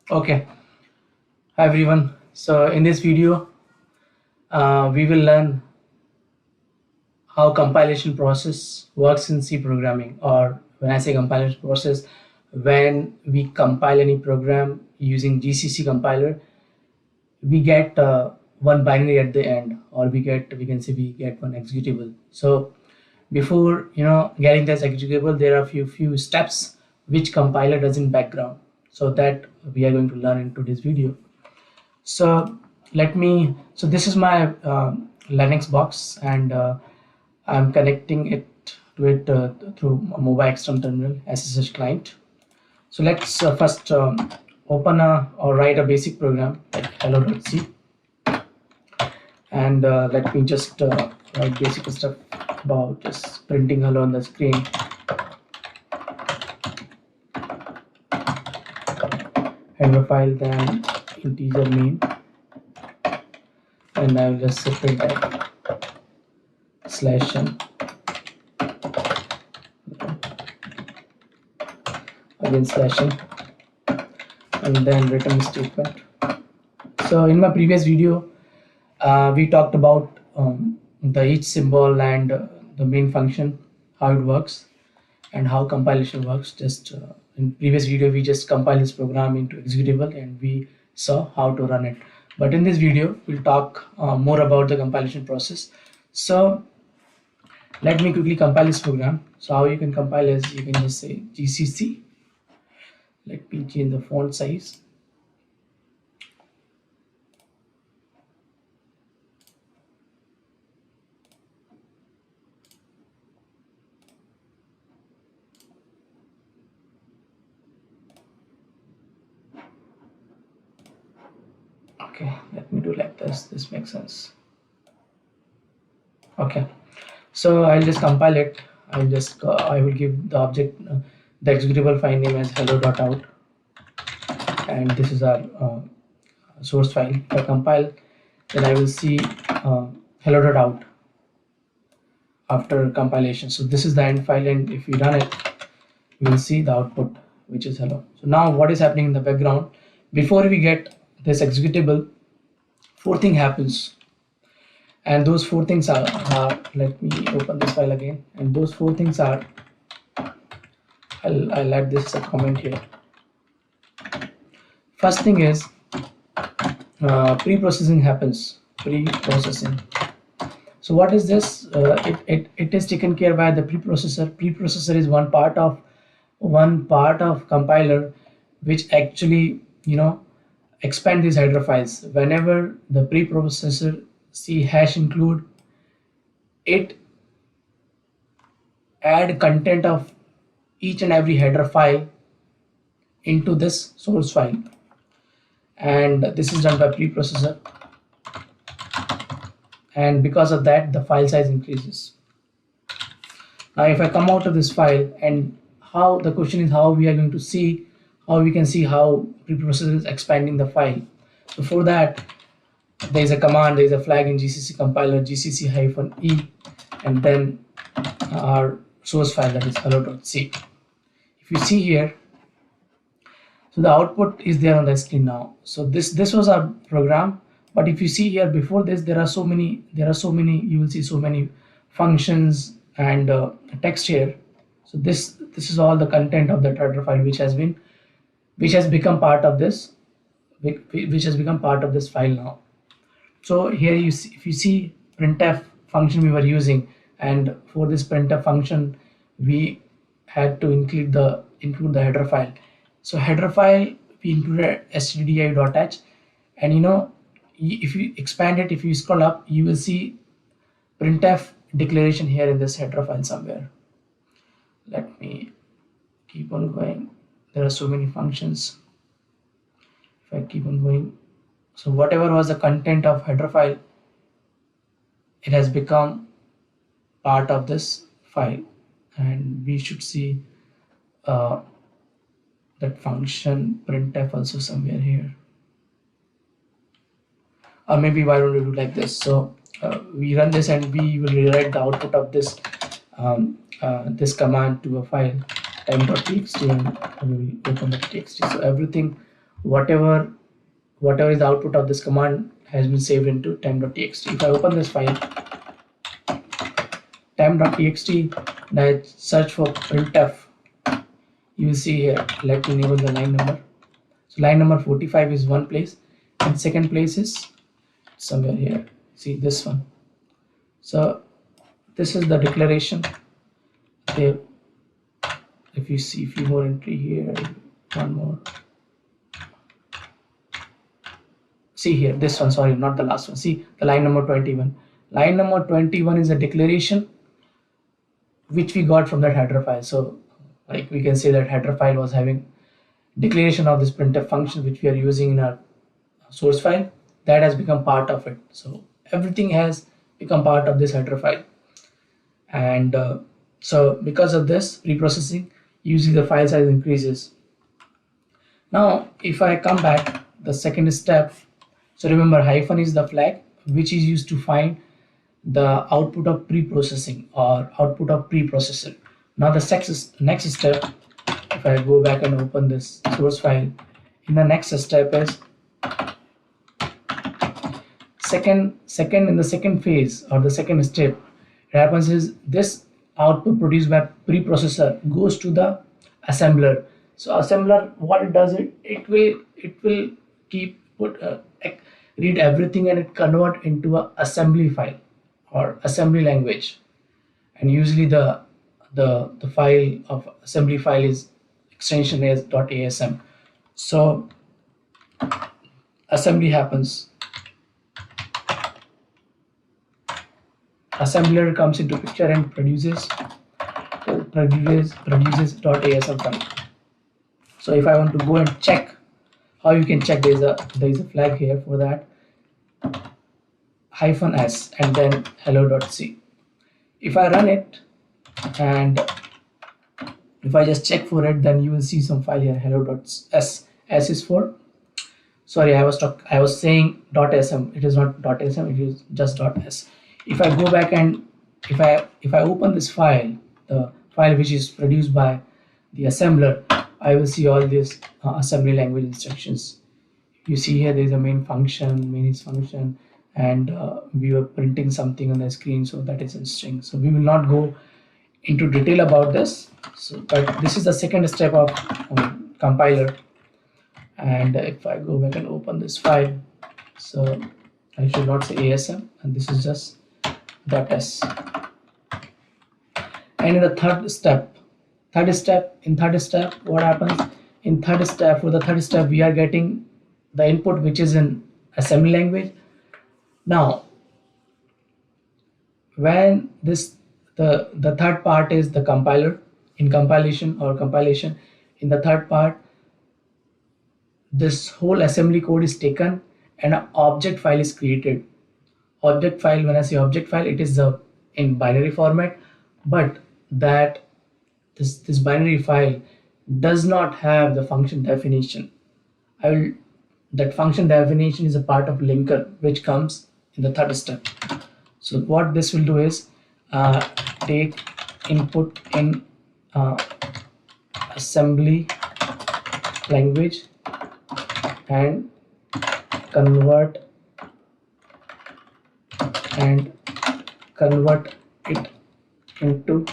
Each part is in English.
Okay, hi everyone. So in this video, we will learn how compilation process works in C programming. Or when I say compilation process, when we compile any program using GCC compiler, we get one binary at the end, or we get one executable. So before getting this executable, there are few steps which compiler does in background. So that we are going to learn in today's video. So this is my Linux box, and I'm connecting it to it through a mobile external terminal SSH client. So let's first open or write a basic program like hello.c, and let me just write basic stuff about just printing hello on the screen. Header file, then integer name, and I will just separate that /n, again /n, and then return statement. So in my previous video, we talked about the each symbol and the main function, how it works, and how compilation works. Just in previous video, we just compiled this program into executable, and we saw how to run it. But in this video, we'll talk more about the compilation process. So let me quickly compile this program. So how you can compile is you can just say GCC. Let me change the font size. Okay, let me do like this makes sense. Okay, so I'll just compile it. I will give the object the executable file name as hello.out, and this is our source file. If I compile, then I will see hello.out after compilation. So this is the end file, and if we run it, we will see the output, which is hello. So now what is happening in the background? Before we get this executable, four things happens, and those four things are let me open this file again, and those four things are, I'll add this a comment here. First thing is preprocessing happens. Preprocessing. So what is this? It is taken care by the preprocessor. Preprocessor is one part of compiler, which actually expand these header files. Whenever the preprocessor C hash include, it add content of each and every header file into this source file, and this is done by preprocessor, and because of that the file size increases. Now if I come out of this file, and how the question is how we are going to see, how we can see how preprocessor is expanding the file. So for that, there is a command, there is a flag in GCC compiler, gcc-e, and then our source file, that is hello.c. If you see here, so the output is there on the screen now. So this was our program, but if you see here, before this there are so many, you will see so many functions and text here. So this is all the content of the header file, which has become part of this file now. So here you see, if you see printf function we were using, and for this printf function we had to include the header file. So header file, we included stdi.h, and if you expand it, if you scroll up, you will see printf declaration here in this header file somewhere. Let me keep on going. There are so many functions. If I keep on going, so whatever was the content of header file, it has become part of this file, and we should see that function printf also somewhere here. Or maybe why don't we do like this? So we run this, and we will rewrite the output of this this command to a file time.txt, and we will open the txt. So everything whatever is the output of this command has been saved into temp.txt. If I open this file, temp.txt, and I search for printf, you will see here, let me enable the line number. So line number 45 is one place, and second place is somewhere here. See this one. So this is the declaration. There, if you see a few more entry here, one more. See here, this one, sorry, not the last one. See the line number 21. Line number 21 is a declaration which we got from that header file. So like we can say that header file was having declaration of this printf function which we are using in our source file, that has become part of it. So everything has become part of this header file, and so because of this preprocessing, usually the file size increases. Now if I come back, the second step, so remember hyphen is the flag which is used to find the output of preprocessing or output of preprocessor. Now the next step, if I go back and open this source file, in the next step is second in the second phase or the second step, it happens is this output produced by preprocessor goes to the assembler. So assembler, what it does, it will keep read everything and it convert into a assembly file or assembly language. And usually the file of assembly file is extension is .asm. So assembly happens, assembler comes into picture and produces .asm file. So if I want to go and check, how you can check, there is a flag here for that, -s and then hello.c. If I run it and if I just check for it, then you will see some file here, hello.s. S is for, sorry, I was saying .sm. It is not .sm, it is just .s. If I go back and if I open this file, the file which is produced by the assembler, I will see all these assembly language instructions. You see here there is a main function, main is function, and we were printing something on the screen, so that is in string. So we will not go into detail about this. So, but this is the second step of compiler. And if I go back and open this file, so I should not say ASM, and this is just .s. And in the third step, what happens? In third step, for the third step, we are getting the input which is in assembly language. Now, when the third part is the compiler, in compilation, in the third part, this whole assembly code is taken and an object file is created. Object file, when I say object file, it is in binary format, but that this binary file does not have the function definition. That function definition is a part of linker which comes in the third step. So what this will do is take input in assembly language and convert it into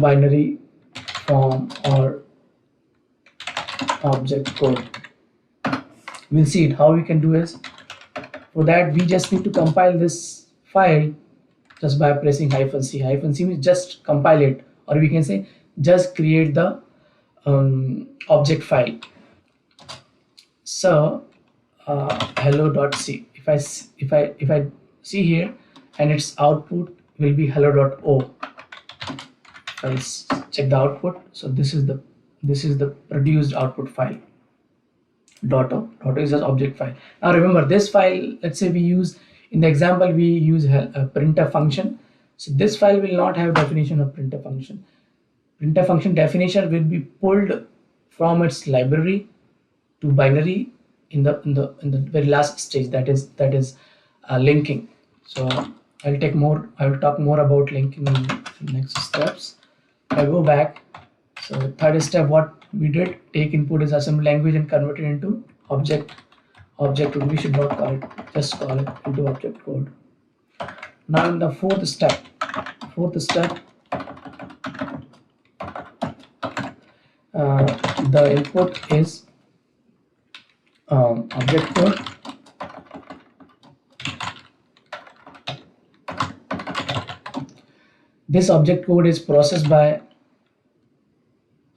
binary form or object code. We'll see it. How we can do is, for that we just need to compile this file just by pressing -c. -c means just compile it, or we can say just create the object file. So hello.c, if I see here, and its output will be hello.o. Let's check the output. So this is the produced output file. .o is an object file. Now remember this file, let's say we use, in the example we use a printf function. So this file will not have definition of printf function. Printf function definition will be pulled from its library to binary in the very last stage, that is linking. So I will talk more about linking in the next steps. I go back. So third step, what we did, take input as assembly language and convert it into object code. We should not call it, just call it into object code. Now in the fourth step, the input is object code. This object code is processed by,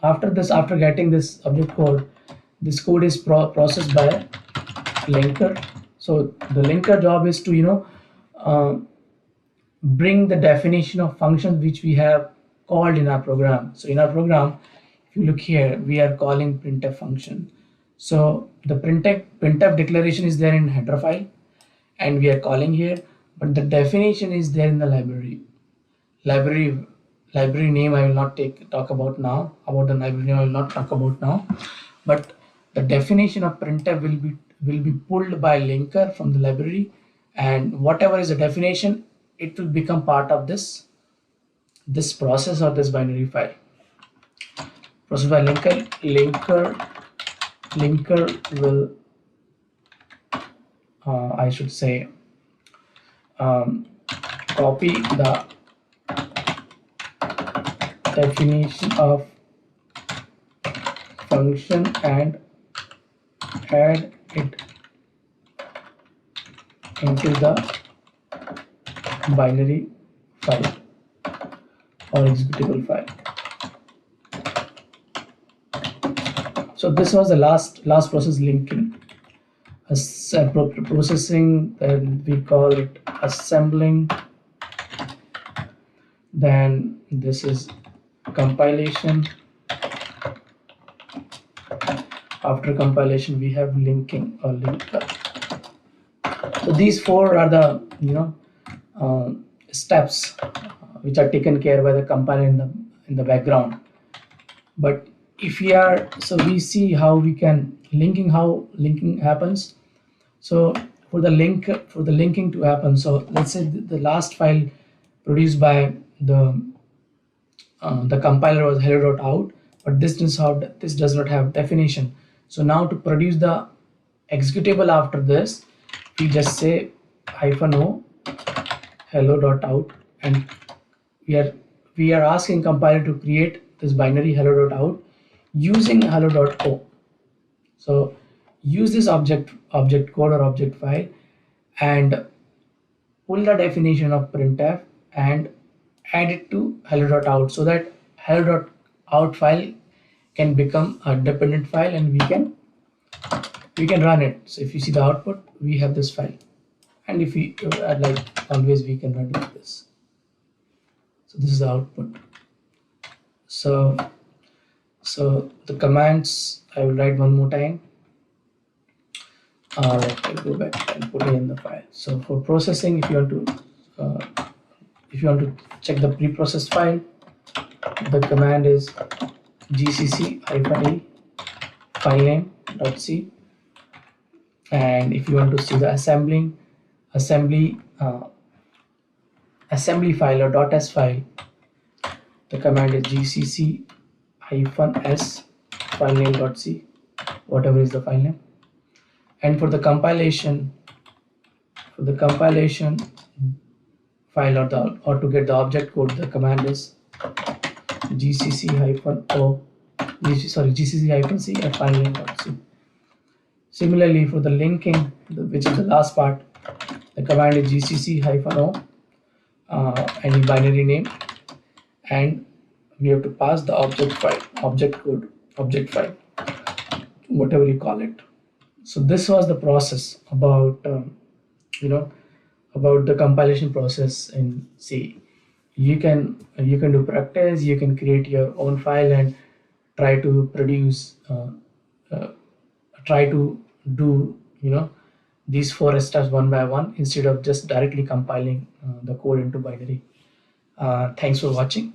after getting this object code, this code is processed by linker. So the linker job is to bring the definition of functions which we have called in our program. So in our program, if you look here, we are calling printf function. So the printf declaration is there in header file and we are calling here, but the definition is there in the library name. I will not talk about now. About the library name I will not talk about now, but the definition of printf will be pulled by linker from the library, and whatever is the definition, it will become part of this process or this binary file. Processed by linker will I should say copy the definition of function and add it into the binary file or executable file. So this was the last process, linking. Processing, then we call it assembling, then this is compilation. After compilation we have linking or linker. So these four are the steps which are taken care by the compiler in the background. But if we are, so we see how we can how linking happens. So for the linking to happen, so let's say the last file produced by the compiler was hello.out, but this does not have definition. So now to produce the executable after this, we just say -o hello.out, and we are asking compiler to create this binary hello.out using hello.o. So use this object code or object file and pull the definition of printf and add it to hello.out, so that hello.out file can become a dependent file and we can run it. So if you see the output, we have this file, and if we like always, we can run it like this. So this is the output. So the commands I will write one more time. I'll go back and put it in the file. So for processing, if you want to check the preprocessed file, the command is gcc-e filename.c. and if you want to see the assembly file or .s file, the command is gcc-s filename.c, whatever is the file name. And for the compilation file or to get the object code, the command is gcc-c filename.c. Similarly, for the linking, which is the last part, the command is gcc-o any binary name, and we have to pass the object file, whatever you call it. So this was the process about the compilation process in C. You can do practice, you can create your own file and try to produce try to do these four steps one by one instead of just directly compiling the code into binary. Thanks for watching.